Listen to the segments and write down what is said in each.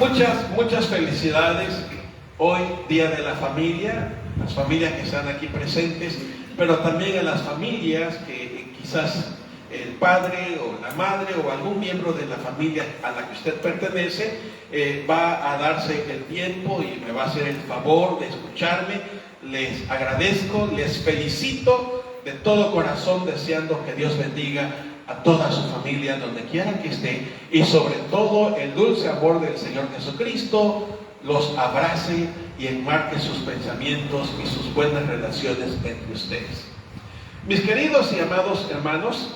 Muchas felicidades. Hoy, Día de la Familia, las familias que están aquí presentes, pero también a las familias que quizás el padre o la madre o algún miembro de la familia a la que usted pertenece va a darse el tiempo y me va a hacer el favor de escucharme. Les agradezco, les felicito de todo corazón, deseando que Dios bendiga a toda su familia donde quiera que esté, y sobre todo el dulce amor del Señor Jesucristo los abrace y enmarque sus pensamientos y sus buenas relaciones entre ustedes. Mis queridos y amados hermanos,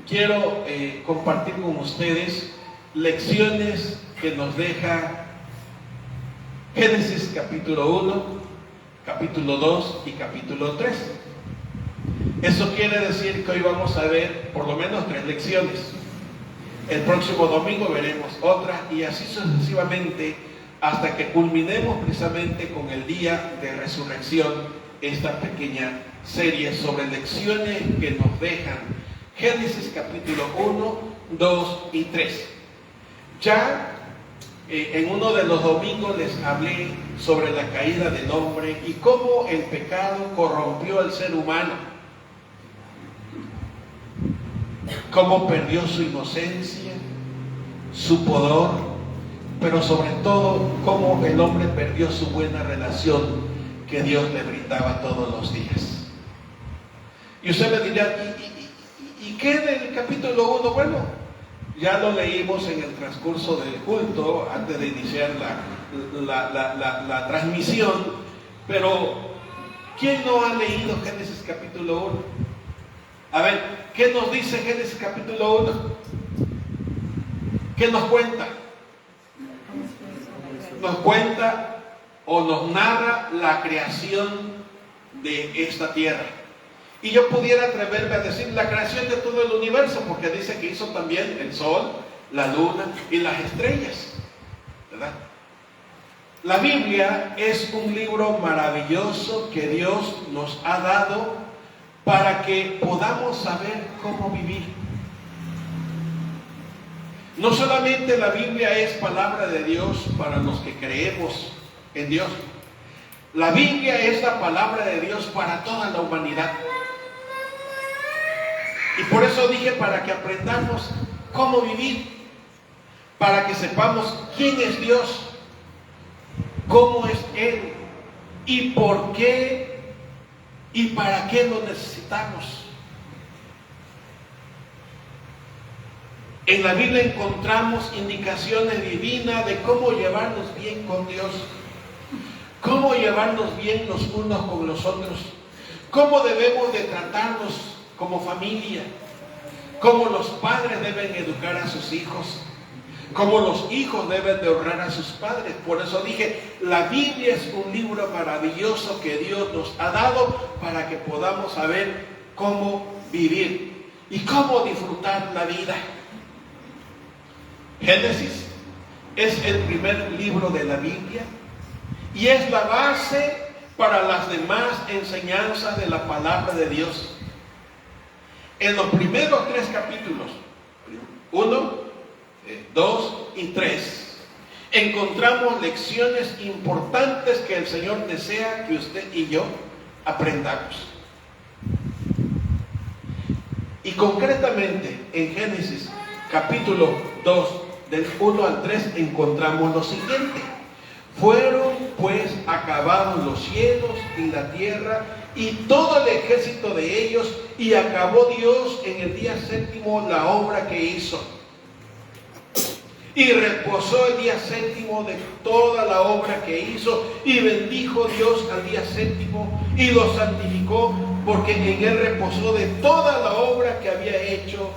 quiero compartir con ustedes lecciones que nos deja Génesis capítulo 1, capítulo 2 y capítulo 3. Eso quiere decir que hoy vamos a ver por lo menos 3 lecciones. El próximo domingo veremos otra, y así sucesivamente hasta que culminemos precisamente con el día de resurrección esta pequeña serie sobre lecciones que nos dejan Génesis capítulo 1, 2 y 3. Ya en uno de los domingos les hablé sobre la caída del hombre y cómo el pecado corrompió al ser humano, cómo perdió su inocencia, su pudor, pero sobre todo cómo el hombre perdió su buena relación que Dios le brindaba todos los días. Y usted me dirá, ¿y qué del capítulo 1? Bueno, ya lo leímos en el transcurso del culto antes de iniciar la transmisión, pero ¿quién no ha leído Génesis capítulo 1? A ver, ¿qué nos dice Génesis capítulo 1? ¿Qué nos cuenta? Nos cuenta o nos narra la creación de esta tierra. Y yo pudiera atreverme a decir la creación de todo el universo, porque dice que hizo también el sol, la luna y las estrellas, ¿verdad? La Biblia es un libro maravilloso que Dios nos ha dado para que podamos saber cómo vivir. No solamente la Biblia es palabra de Dios para los que creemos en Dios. La Biblia es la palabra de Dios para toda la humanidad. Y por eso dije, para que aprendamos cómo vivir, para que sepamos quién es Dios, cómo es Él y por qué y para qué lo necesitamos. En la Biblia encontramos indicaciones divinas de cómo llevarnos bien con Dios, cómo llevarnos bien los unos con los otros, cómo debemos de tratarnos como familia, cómo los padres deben educar a sus hijos, cómo los hijos deben de honrar a sus padres. Por eso dije, la Biblia es un libro maravilloso que Dios nos ha dado para que podamos saber cómo vivir y cómo disfrutar la vida. Génesis es el primer libro de la Biblia y es la base para las demás enseñanzas de la palabra de Dios. En los primeros 3 capítulos, 1, 2 y 3, encontramos lecciones importantes que el Señor desea que usted y yo aprendamos. Y concretamente en Génesis capítulo 2, del 1 al 3, encontramos lo siguiente: fueron pues acabados los cielos y la tierra y todo el ejército de ellos, y acabó Dios en el día 7º la obra que hizo. Y reposó el día 7º de toda la obra que hizo, y bendijo Dios al día 7º y lo santificó, porque en él reposó de toda la obra que había hecho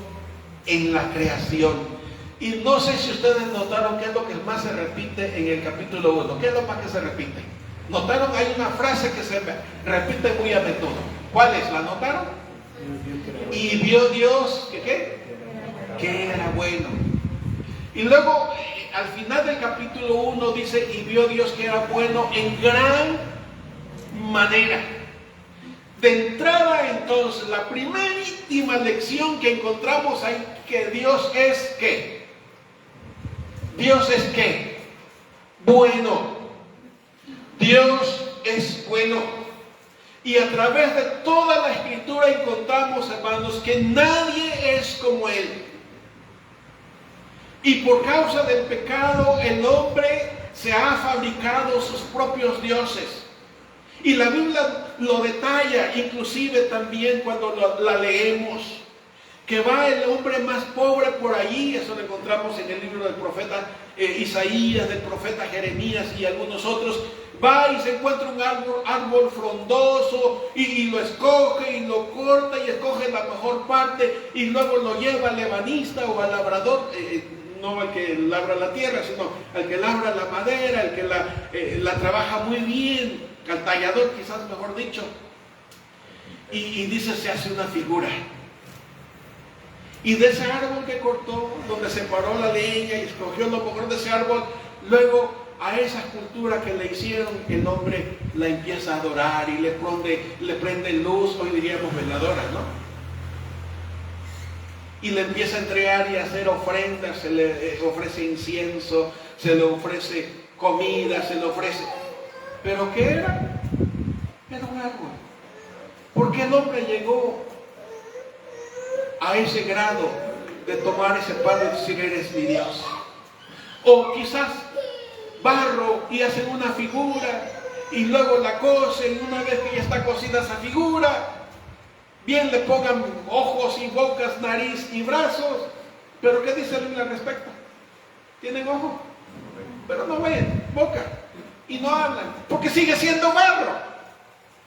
en la creación. Y no sé si ustedes notaron qué es lo que más se repite en el capítulo 1. ¿Qué es lo más que se repite? ¿Notaron? Hay una frase que se repite muy a menudo. ¿Cuál es? ¿La notaron? Y vio Dios que era bueno. Y luego al final del capítulo 1 dice, y vio Dios que era bueno en gran manera. De entrada, entonces, la primerísima lección que encontramos ahí, que Dios es ¿qué? Dios es ¿qué? bueno. Dios es bueno. Y a través de toda la Escritura encontramos, hermanos, que nadie es como Él. Y por causa del pecado, el hombre se ha fabricado sus propios dioses. Y la Biblia lo detalla, inclusive también cuando la leemos, que va el hombre más pobre por allí. Eso lo encontramos en el libro del profeta Isaías, del profeta Jeremías y algunos otros. Va y se encuentra un árbol frondoso y lo escoge y lo corta y escoge la mejor parte y luego lo lleva al ebanista o al labrador, no al que labra la tierra, sino al que labra la madera, al que la trabaja muy bien, al tallador quizás mejor dicho. Y dice, se hace una figura. Y de ese árbol que cortó, donde separó la leña y escogió lo mejor de ese árbol, luego a esa escultura que le hicieron, el hombre la empieza a adorar y le prende luz, hoy diríamos veladora, ¿no? Y le empieza a entregar y a hacer ofrendas, se le ofrece incienso, se le ofrece comida, se le ofrece... ¿Pero qué era? Era un árbol. ¿Por qué el hombre llegó a ese grado de tomar ese pan y decir, eres mi Dios? O quizás barro y hacen una figura y luego la cosen. Una vez que ya está cocida esa figura, bien le pongan ojos y bocas, nariz y brazos. Pero ¿qué dice la Biblia al respecto? Tienen ojos, pero no ven, boca, y no hablan, porque sigue siendo barro.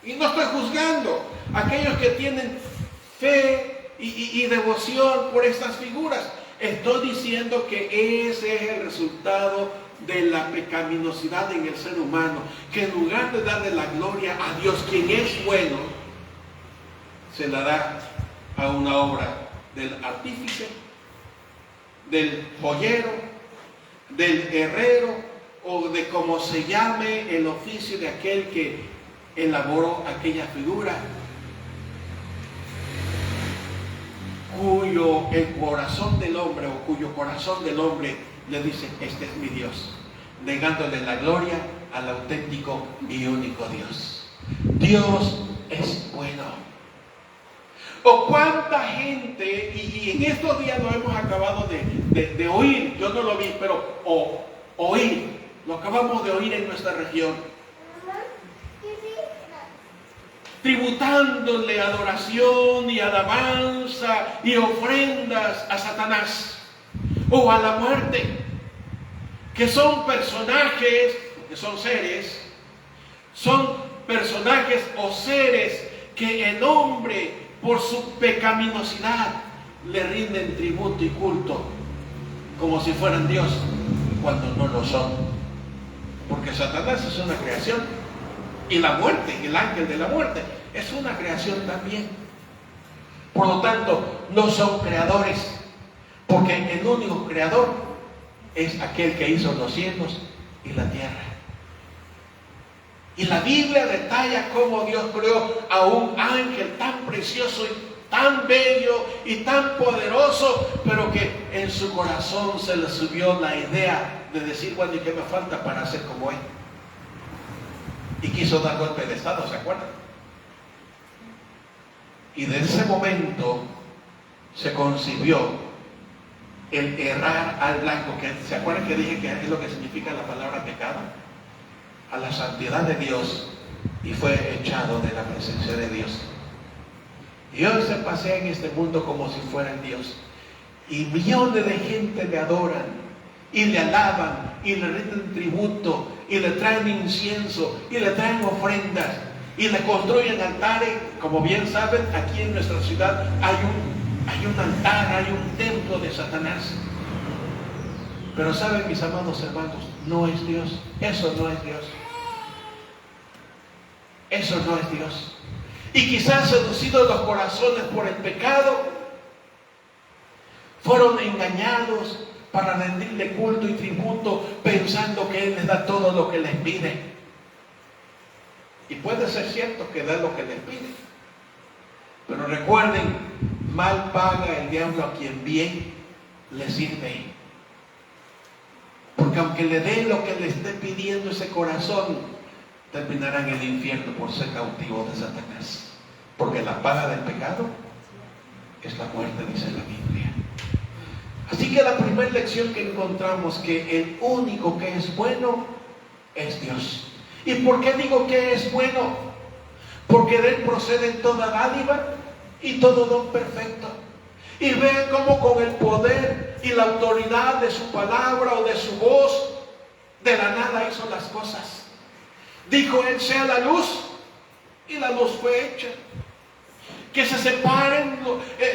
Y no estoy juzgando a aquellos que tienen fe y devoción por estas figuras. Estoy diciendo que ese es el resultado de la pecaminosidad en el ser humano, que en lugar de darle la gloria a Dios, quien es bueno, se la da a una obra del artífice, del joyero, del herrero, o de como se llame el oficio de aquel que elaboró aquella figura, el corazón del hombre, o cuyo corazón del hombre le dice, este es mi Dios, negándole la gloria al auténtico y único Dios. Dios es bueno. O cuánta gente, y en estos días lo hemos acabado de oír, yo no lo vi, pero oír, lo acabamos de oír en nuestra región, tributándole adoración y alabanza y ofrendas a Satanás o a la muerte, que son personajes, que son seres, son personajes o seres que el hombre por su pecaminosidad le rinden tributo y culto como si fueran Dios, cuando no lo son, porque Satanás es una creación. Y la muerte, el ángel de la muerte, es una creación también. Por lo tanto, no son creadores, porque el único creador es aquel que hizo los cielos y la tierra. Y la Biblia detalla cómo Dios creó a un ángel tan precioso y tan bello y tan poderoso, pero que en su corazón se le subió la idea de decir, bueno, ¿y qué me falta para ser como él? Y quiso dar golpe de estado, ¿se acuerdan? Y de ese momento se concibió el errar al blanco, que ¿se acuerdan que dije que es lo que significa la palabra pecado? A la santidad de Dios, y fue echado de la presencia de Dios. Y hoy se pasea en este mundo como si fuera Dios, y millones de gente le adoran y le alaban y le rinden tributo y le traen incienso y le traen ofrendas y le construyen altares. Como bien saben, aquí en nuestra ciudad hay un altar, hay un templo de Satanás. Pero saben, mis amados hermanos, no es Dios. Eso no es Dios. Eso no es Dios. Y quizás seducidos los corazones por el pecado, fueron engañados para rendirle culto y tributo, pensando que Él les da todo lo que les pide. Y puede ser cierto que da lo que les pide, pero recuerden, mal paga el diablo a quien bien le sirve. Por Porque aunque le dé lo que le esté pidiendo ese corazón, terminará en el infierno por ser cautivo de Satanás. Porque la paga del pecado es la muerte, dice la Biblia. Así que la primera lección que encontramos, que el único que es bueno es Dios. ¿Y por qué digo que es bueno? Porque de Él procede toda dádiva y todo don perfecto. Y vean cómo con el poder y la autoridad de su palabra o de su voz, de la nada hizo las cosas. Dijo Él, sea la luz, y la luz fue hecha. Que se separen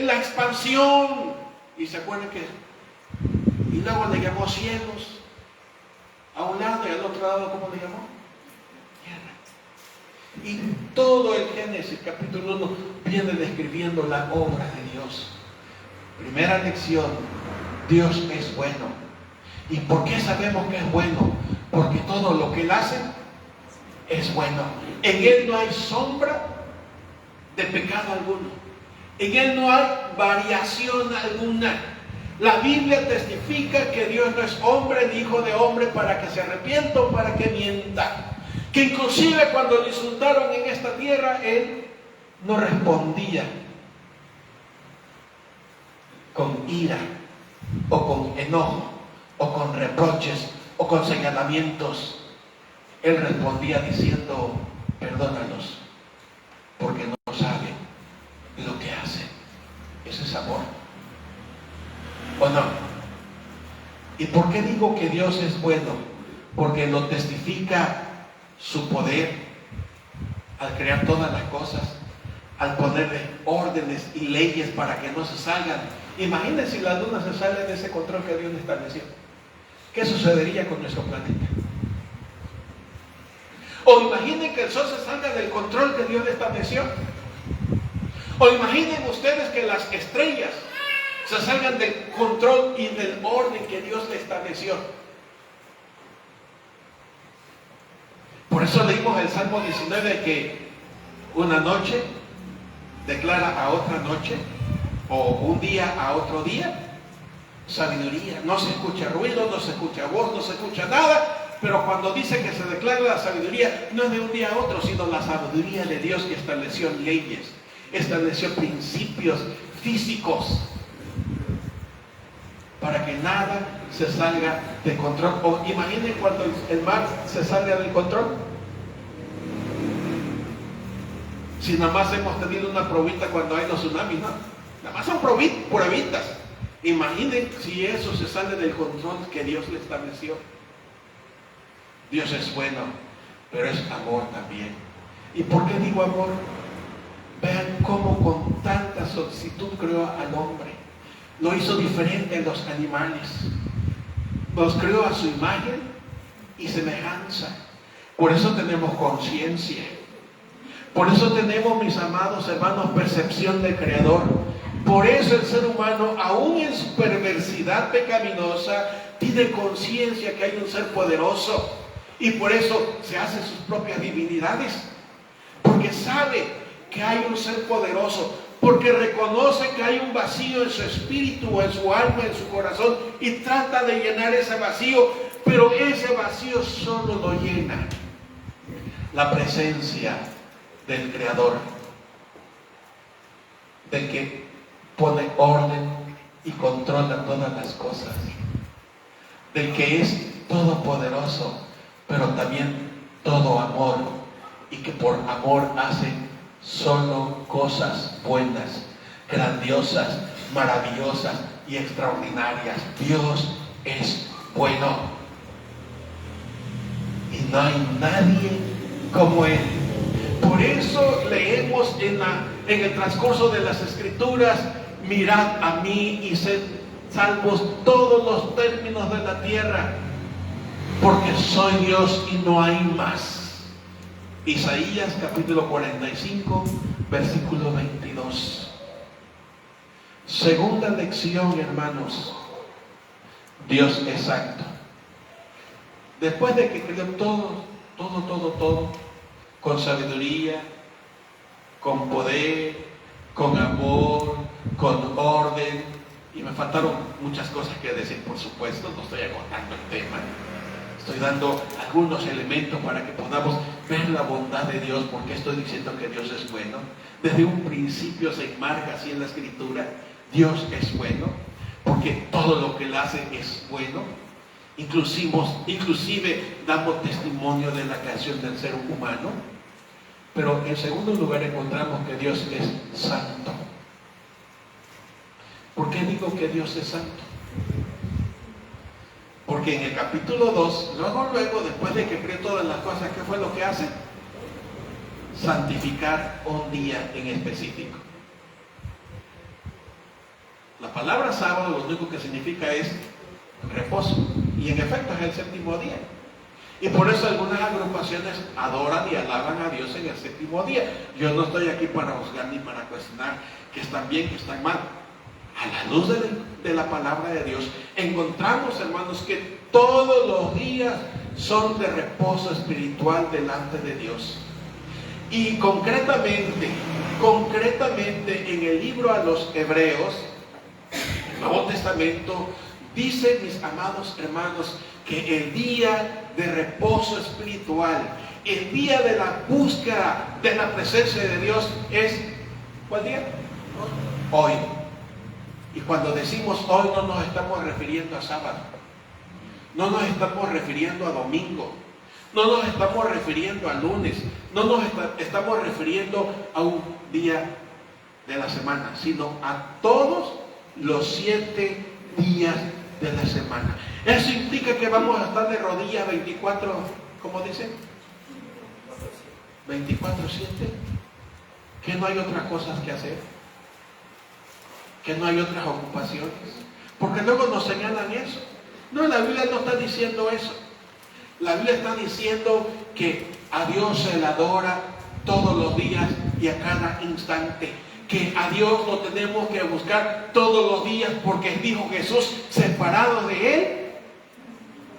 la expansión. Y se acuerdan que, y luego le llamó cielos a un lado y al otro lado, ¿cómo le llamó? Tierra. Y todo el Génesis capítulo 1 viene describiendo la obra de Dios. Primera lección, Dios es bueno. ¿Y por qué sabemos que es bueno? Porque todo lo que Él hace es bueno. En Él no hay sombra de pecado alguno. En Él no hay variación alguna. La Biblia testifica que Dios no es hombre ni hijo de hombre para que se arrepienta o para que mienta. Que inclusive cuando le insultaron en esta tierra, Él no respondía con ira o con enojo o con reproches o con señalamientos. Él respondía diciendo, perdónalos porque no saben lo que hacen. Ese es amor, ¿o no? ¿Y por qué digo que Dios es bueno? Porque lo testifica su poder al crear todas las cosas, al ponerle órdenes y leyes para que no se salgan. Imagínense si la luna se sale de ese control que Dios estableció. ¿Qué sucedería con nuestro planeta? O imaginen que el sol se salga del control que Dios estableció. O imaginen ustedes que las estrellas se salgan del control y del orden que Dios le estableció. Por eso leímos el Salmo 19 que una noche declara a otra noche, o un día a otro día, sabiduría. No se escucha ruido, no se escucha voz, no se escucha nada. Pero cuando dice que se declara la sabiduría, no es de un día a otro, sino la sabiduría de Dios que estableció leyes, estableció principios físicos para que nada se salga de control. O imaginen cuando el mar se salga del control. Si nada más hemos tenido una probita cuando hay los tsunamis, ¿no? Nada más son pruebitas. Imaginen si eso se sale del control que Dios le estableció. Dios es bueno, pero es amor también. ¿Y por qué digo amor? Vean cómo con tanta solicitud creó al hombre. Lo hizo diferente a los animales. Los creó a su imagen y semejanza. Por eso tenemos conciencia. Por eso tenemos, mis amados hermanos, percepción del Creador. Por eso el ser humano, aún en su perversidad pecaminosa, tiene conciencia que hay un ser poderoso. Y por eso se hace sus propias divinidades. Porque sabe que hay un ser poderoso. Porque reconoce que hay un vacío en su espíritu, en su alma, en su corazón. Y trata de llenar ese vacío. Pero ese vacío solo lo llena la presencia del Creador. Del que pone orden y controla todas las cosas. Del que es todopoderoso, pero también todo amor, y que por amor hace solo cosas buenas, grandiosas, maravillosas y extraordinarias. Dios es bueno y no hay nadie como Él. Por eso leemos en el transcurso de las Escrituras: mirad a mí y sed salvos todos los términos de la tierra, porque soy Dios y no hay más. Isaías capítulo 45, versículo 22. Segunda lección, hermanos: Dios es santo. Después de que creó todo, con sabiduría, con poder, con amor, con orden, Y me faltaron muchas cosas que decir, por supuesto, no estoy agotando el tema. Estoy dando algunos elementos para que podamos ver la bondad de Dios, porque estoy diciendo que Dios es bueno. Desde un principio se enmarca así en la Escritura, Dios es bueno, porque todo lo que Él hace es bueno. Inclusive damos testimonio de la creación del ser humano. Pero en segundo lugar encontramos que Dios es santo. ¿Por qué digo que Dios es santo? Porque en el capítulo 2, luego, después de que creó todas las cosas, ¿qué fue lo que hace? Santificar un día en específico. La palabra sábado lo único que significa es reposo. Y en efecto es el séptimo día. Y por eso algunas agrupaciones adoran y alaban a Dios en el séptimo día. Yo no estoy aquí para juzgar ni para cuestionar que están bien, que están mal. A la luz de la palabra de Dios, encontramos, hermanos, que todos los días son de reposo espiritual delante de Dios. Y concretamente en el libro a los Hebreos, el Nuevo Testamento, dice, mis amados hermanos, que el día de reposo espiritual, el día de la búsqueda de la presencia de Dios es, ¿cuál día? Hoy. Y cuando decimos hoy no nos estamos refiriendo a sábado, no nos estamos refiriendo a domingo, no nos estamos refiriendo a lunes, no nos estamos refiriendo a un día de la semana, sino a todos los 7 días de la semana. Eso implica que vamos a estar de rodillas 24, ¿cómo dicen? 24/7, que no hay otras cosas que hacer, que no hay otras ocupaciones, porque luego nos señalan eso. No, la Biblia no está diciendo eso. La Biblia está diciendo que a Dios se le adora todos los días y a cada instante, que a Dios lo tenemos que buscar todos los días, porque dijo Jesús, separados de Él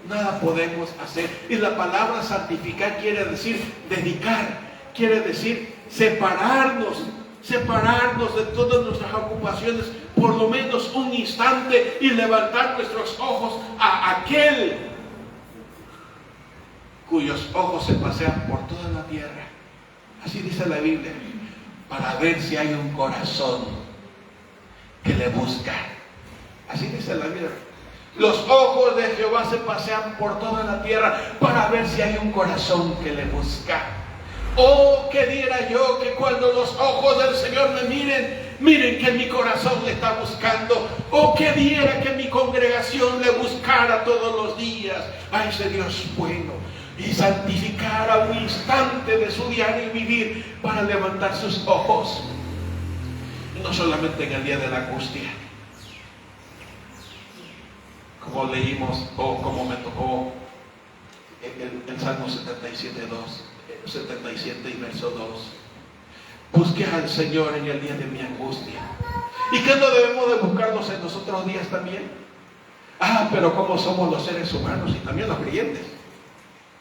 nada podemos hacer. Y la palabra santificar quiere decir dedicar, quiere decir separarnos de todas nuestras ocupaciones por lo menos un instante y levantar nuestros ojos a aquel cuyos ojos se pasean por toda la tierra. Así dice la Biblia, para ver si hay un corazón que le busca. Así dice la Biblia. Los ojos de Jehová se pasean por toda la tierra para ver si hay un corazón que le busca. Oh, que diera yo que cuando los ojos del Señor me miren que mi corazón le está buscando. Oh, que diera que mi congregación le buscara todos los días a ese Dios bueno y santificara un instante de su diario vivir para levantar sus ojos. Y no solamente en el día de la angustia, como leímos o como me tocó el Salmo 77 y verso 2. Busque al Señor en el día de mi angustia. ¿Y qué no debemos de buscarnos en los otros días también? Pero como somos los seres humanos y también los creyentes,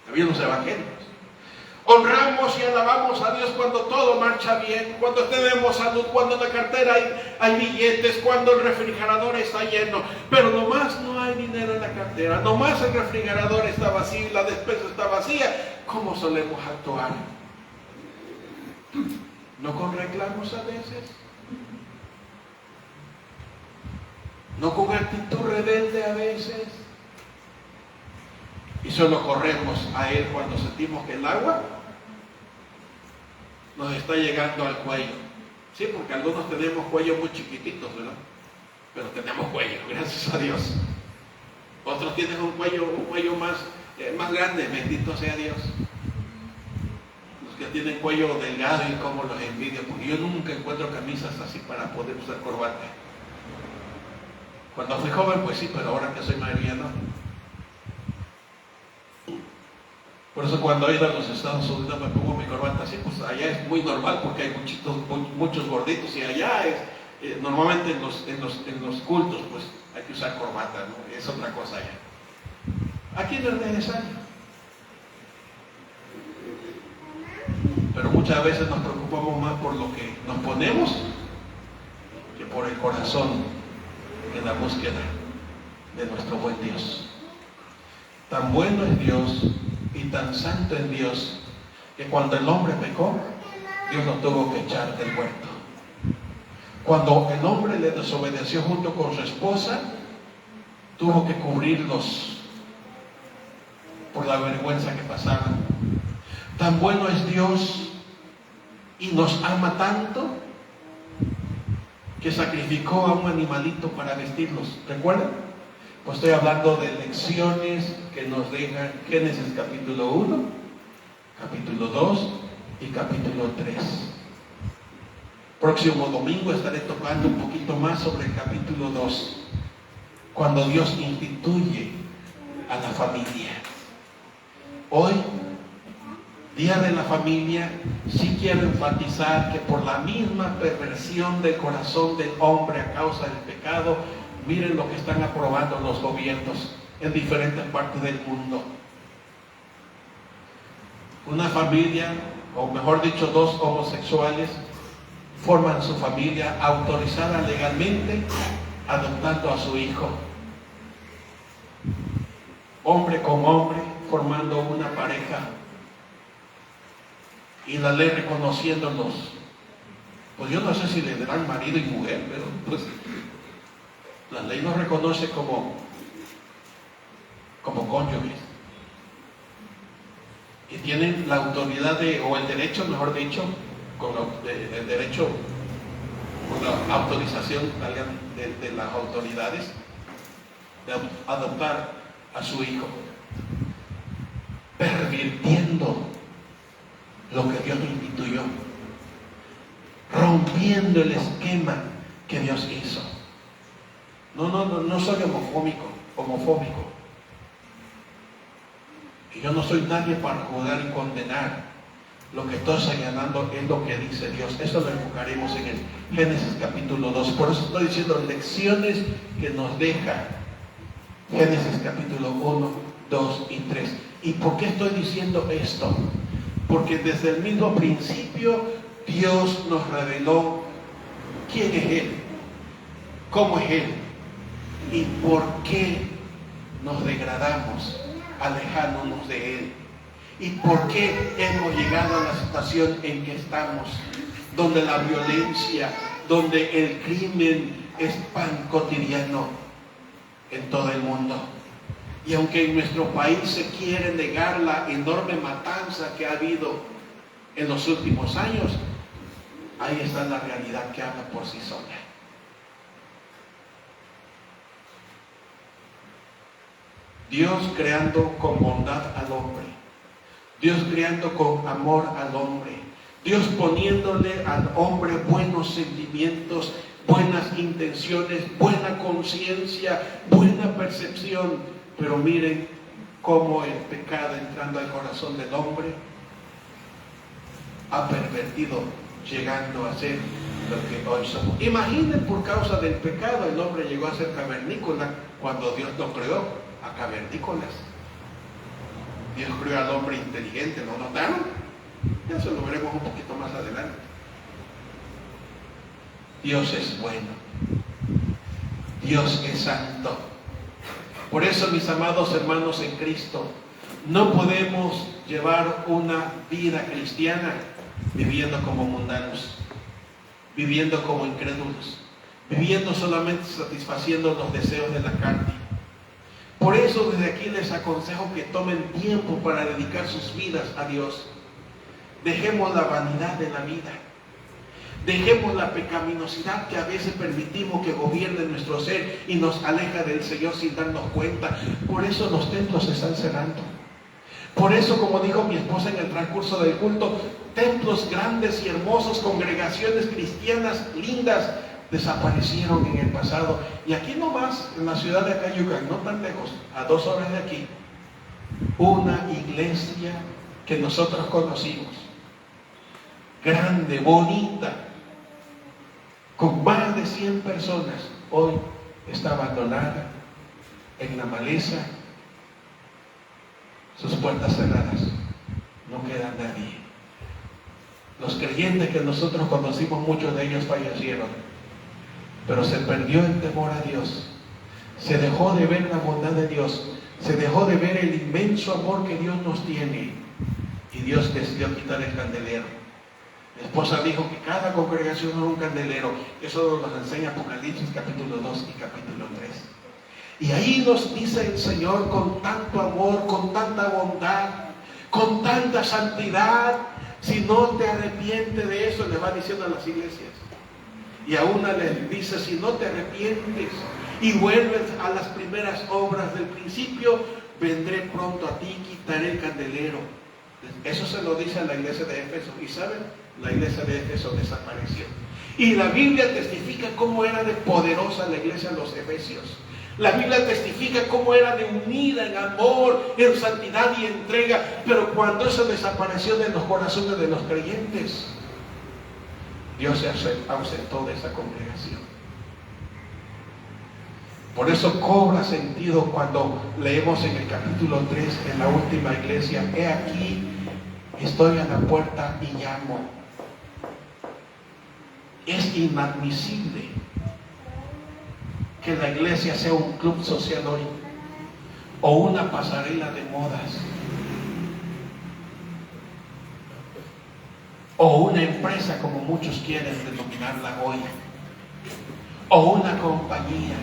también los evangélicos. Honramos y alabamos a Dios cuando todo marcha bien, cuando tenemos salud, cuando en la cartera hay billetes, cuando el refrigerador está lleno, pero nomás no hay dinero en la cartera, nomás el refrigerador está vacío y la despensa está vacía. ¿Cómo solemos actuar? ¿No con reclamos a veces? ¿No con actitud rebelde a veces? Y solo corremos a Él cuando sentimos que el agua nos está llegando al cuello. Sí, porque algunos tenemos cuellos muy chiquititos, ¿verdad? Pero tenemos cuello, gracias a Dios. Otros tienen un cuello más grande, bendito sea Dios. Los que tienen cuello delgado y como los envidio, porque yo nunca encuentro camisas así para poder usar corbata. Cuando fui joven, pues sí, pero ahora que soy mayor ya no. Por eso cuando he ido a los Estados Unidos me pongo mi corbata así, pues allá es muy normal porque hay muchos gorditos y allá es, normalmente en los cultos pues hay que usar corbata, ¿no? Es otra cosa allá. Aquí no es necesario. Pero muchas veces nos preocupamos más por lo que nos ponemos que por el corazón en la búsqueda de nuestro buen Dios. Tan bueno es Dios y tan santo es Dios que cuando el hombre pecó, Dios lo tuvo que echar del huerto. Cuando el hombre le desobedeció junto con su esposa, tuvo que cubrirlos por la vergüenza que pasaban. Tan bueno es Dios y nos ama tanto que sacrificó a un animalito para vestirlos. ¿Recuerdan? Pues estoy hablando de lecciones que nos deja Génesis capítulo 1, capítulo 2 y capítulo 3. Próximo domingo estaré tocando un poquito más sobre el capítulo 2, cuando Dios instituye a la familia. Hoy, Día de la Familia, sí quiero enfatizar que por la misma perversión del corazón del hombre a causa del pecado, miren lo que están aprobando los gobiernos en diferentes partes del mundo. Una familia, o mejor dicho, dos homosexuales, forman su familia autorizada legalmente, adoptando a su hijo. Hombre con hombre, formando una pareja. Y la ley reconociéndolos. Pues yo no sé si le darán marido y mujer, pero pues la ley los reconoce como cónyuges. Y tienen la autoridad o el derecho, mejor dicho, el derecho, con la autorización de las autoridades, de adoptar a su hijo, pervirtiendo lo que Dios instituyó, rompiendo el esquema que Dios hizo. No soy homofóbico. Y yo no soy nadie para juzgar y condenar. Lo que estoy señalando es lo que dice Dios. Eso lo enfocaremos en el Génesis capítulo 2. Por eso estoy diciendo lecciones que nos deja Génesis capítulo 1, 2 y 3. ¿Y por qué estoy diciendo esto? Porque desde el mismo principio Dios nos reveló quién es Él, cómo es Él y por qué nos degradamos alejándonos de Él. ¿Y por qué hemos llegado a la situación en que estamos? Donde la violencia, donde el crimen es pan cotidiano en todo el mundo. Y aunque en nuestro país se quiere negar la enorme matanza que ha habido en los últimos años, ahí está la realidad que habla por sí sola. Dios creando con bondad al hombre. Dios creando con amor al hombre. Dios poniéndole al hombre buenos sentimientos, buenas intenciones, buena conciencia, buena percepción. Pero miren cómo el pecado entrando al corazón del hombre ha pervertido, llegando a ser lo que hoy somos. Imaginen, por causa del pecado el hombre llegó a ser cavernícola cuando Dios lo creó a cavernícolas. Dios creó al hombre inteligente, ¿no notaron? Eso lo veremos un poquito más adelante. Dios es bueno. Dios es santo. Por eso, mis amados hermanos en Cristo, no podemos llevar una vida cristiana viviendo como mundanos, viviendo como incrédulos, viviendo solamente satisfaciendo los deseos de la carne. Por eso desde aquí les aconsejo que tomen tiempo para dedicar sus vidas a Dios. Dejemos la vanidad de la vida. Dejemos la pecaminosidad que a veces permitimos que gobierne nuestro ser y nos aleja del Señor sin darnos cuenta. Por eso los templos se están cerrando. Por eso, como dijo mi esposa en el transcurso del culto, templos grandes y hermosos, congregaciones cristianas lindas, desaparecieron en el pasado. Y aquí nomás, en la ciudad de Acayucan, no tan lejos, a 2 horas de aquí, una iglesia que nosotros conocimos, grande, bonita, con más de 100 personas, hoy está abandonada en la maleza, sus puertas cerradas, no queda nadie. Los creyentes que nosotros conocimos, muchos de ellos fallecieron. pero se perdió el temor a Dios. Se dejó de ver la bondad de Dios. Se dejó de ver el inmenso amor que Dios nos tiene. Y Dios decidió quitar el candelero. Mi esposa dijo que cada congregación era un candelero. Eso nos enseña Apocalipsis capítulo 2 y capítulo 3. Y ahí nos dice el Señor con tanto amor, con tanta bondad, con tanta santidad. Si no te arrepientes de eso, le va diciendo a las iglesias. Y a una les dice, si no te arrepientes y vuelves a las primeras obras del principio, vendré pronto a ti y quitaré el candelero. Eso se lo dice a la iglesia de Éfeso. Y ¿saben? La iglesia de Éfeso desapareció. Y la Biblia testifica cómo era de poderosa la iglesia de los Efesios. La Biblia testifica cómo era de unida en amor, en santidad y entrega. Pero cuando eso desapareció de los corazones de los creyentes, Dios se ausentó de esa congregación. Por eso cobra sentido cuando leemos en el capítulo 3, en la última iglesia: he aquí, estoy a la puerta y llamo. Es inadmisible que la iglesia sea un club social hoy, o una pasarela de modas, o una empresa como muchos quieren denominarla hoy, o una compañía.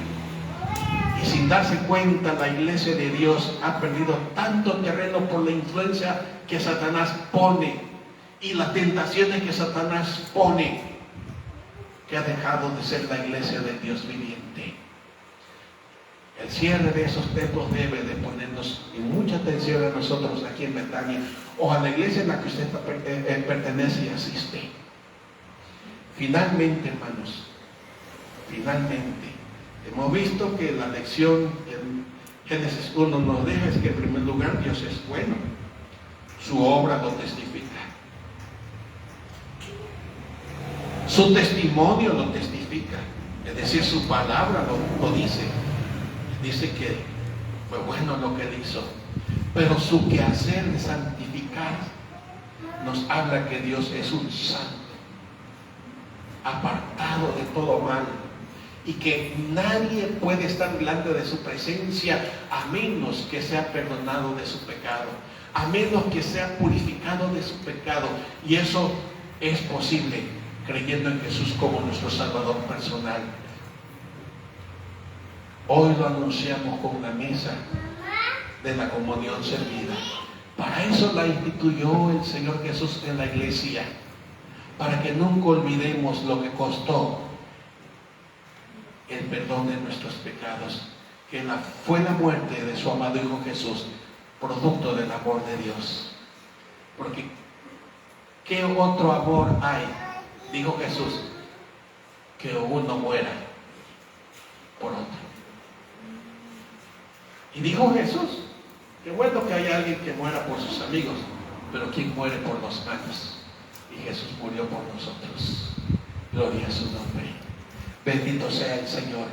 Y sin darse cuenta, la iglesia de Dios ha perdido tanto terreno por la influencia que Satanás pone y las tentaciones que Satanás pone, que ha dejado de ser la iglesia del Dios viviente. El cierre de esos templos debe de ponernos en mucha atención a nosotros aquí en Betania, o a la iglesia en la que usted pertenece y asiste. Finalmente, hermanos, hemos visto que la lección en Génesis 1 nos deja es que en primer lugar Dios es bueno. Su obra lo testifica. Su testimonio lo testifica. Es decir, su palabra lo dice. Dice que fue bueno lo que él hizo. Pero su quehacer de santificar nos habla que Dios es un santo, apartado de todo mal, y que nadie puede estar delante de su presencia a menos que sea perdonado de su pecado, a menos que sea purificado de su pecado. Y eso es posible creyendo en Jesús como nuestro Salvador personal. Hoy lo anunciamos con la mesa de la comunión servida. Para eso la instituyó el Señor Jesús en la iglesia, para que nunca olvidemos lo que costó el perdón de nuestros pecados, que fue la muerte de su amado Hijo Jesús, producto del amor de Dios. Porque ¿qué otro amor hay, dijo Jesús, que uno muera por otro? Y dijo Jesús, qué bueno que haya alguien que muera por sus amigos, pero ¿quién muere por los malos? Y Jesús murió por nosotros. Gloria a su nombre. Bendito sea el Señor.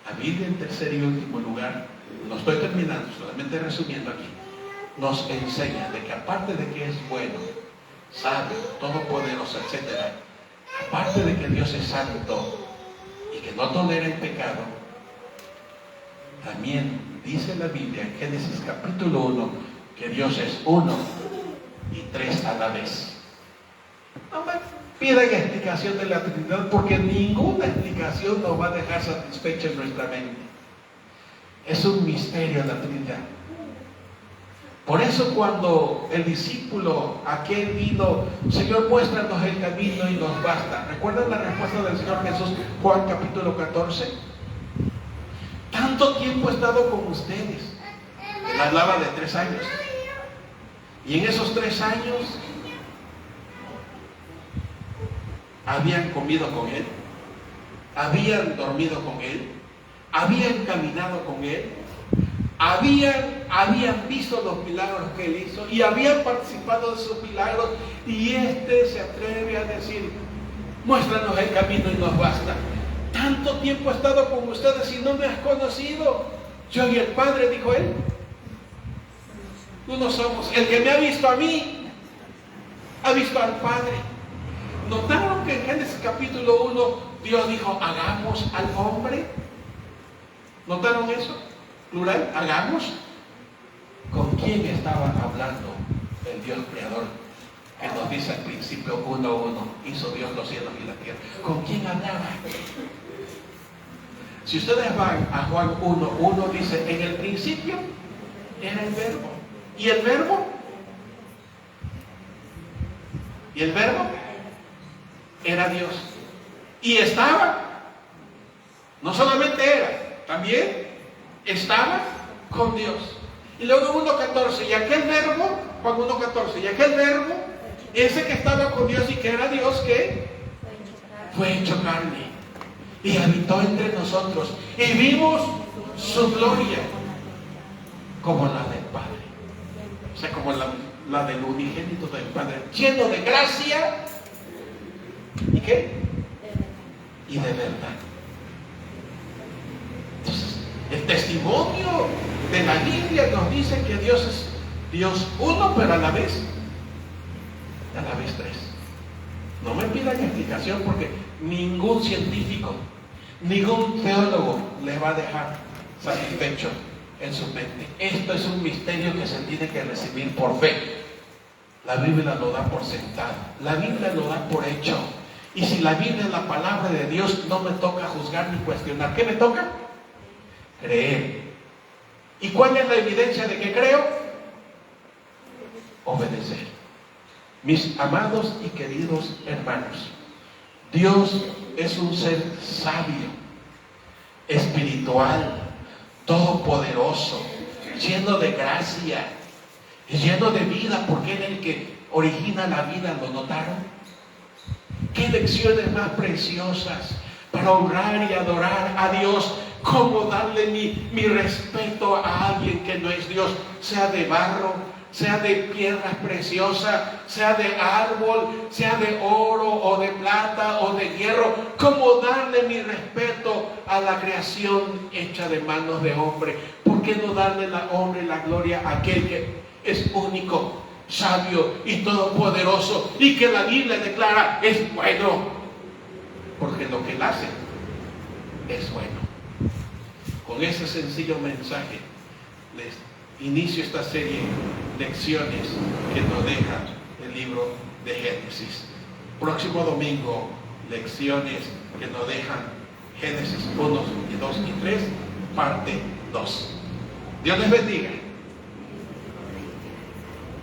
La Biblia, en tercer y último lugar, no estoy terminando, solamente resumiendo aquí, nos enseña de que aparte de que es bueno, sabio, todopoderoso, etc., aparte de que Dios es santo y que no tolera el pecado, también dice la Biblia en Génesis capítulo 1 que Dios es uno y tres a la vez. No me pidan explicación de la Trinidad, porque ninguna explicación nos va a dejar satisfecha en nuestra mente. Es un misterio la Trinidad. Por eso cuando el discípulo aquel vino, Señor, muéstranos el camino y nos basta. ¿Recuerdan la respuesta del Señor Jesús, Juan capítulo 14? Tanto tiempo he estado con ustedes. Él hablaba de 3 años. Y en esos 3 años habían comido con Él, habían dormido con Él, habían caminado con Él, habían visto los milagros que Él hizo y habían participado de sus milagros. Y se atreve a decir, muéstranos el camino y nos basta. Tanto tiempo he estado con ustedes y no me has conocido. Yo y el Padre, dijo Él, uno somos. El que me ha visto a mí, ha visto al Padre. Notaron que en Génesis capítulo 1 Dios dijo, hagamos al hombre. ¿Notaron eso? Plural, hagamos. ¿Con quién estaba hablando el Dios creador? Que nos dice al principio 1:1, hizo Dios los cielos y la tierra. ¿Con quién hablaba? Si ustedes van a Juan 1:1, dice, en el principio era el verbo. ¿Y el verbo? ¿Y el verbo? Era Dios. Y estaba, no solamente era, también estaba con Dios. Y luego 1:14, y aquel verbo, Juan 1:14, y aquel verbo, ese que estaba con Dios y que era Dios, ¿qué? Fue hecho carne y habitó entre nosotros y vimos su gloria como la del Padre, o sea, como la del unigénito del Padre, lleno de gracia y ¿qué? Y de verdad. Entonces, el testimonio de la Biblia nos dice que Dios es Dios uno, pero a la vez tres. No me pidan explicación porque ningún científico, ningún teólogo les va a dejar satisfecho en su mente. Esto es un misterio que se tiene que recibir por fe. La Biblia lo da por sentado, la Biblia lo da por hecho. Y si la Biblia es la palabra de Dios, no me toca juzgar ni cuestionar. ¿Qué me toca? Creer. ¿Y cuál es la evidencia de que creo? Obedecer. Mis amados y queridos hermanos, Dios es un ser sabio, espiritual, todopoderoso, lleno de gracia y lleno de vida, porque Él es el que origina la vida. ¿Lo notaron? ¿Qué lecciones más preciosas para honrar y adorar a Dios? ¿Cómo darle mi respeto a alguien que no es Dios? Sea de barro, sea de piedras preciosas, sea de árbol, sea de oro o de plata o de hierro. ¿Cómo darle mi respeto a la creación hecha de manos de hombre? ¿Por qué no darle la honra y la gloria a aquel que es único, sabio y todopoderoso, y que la Biblia declara es bueno? Porque lo que Él hace es bueno. Con ese sencillo mensaje les inicio esta serie de lecciones que nos deja el libro de Génesis. Próximo domingo, lecciones que nos dejan Génesis 1, 2 y 3, parte 2. Dios les bendiga.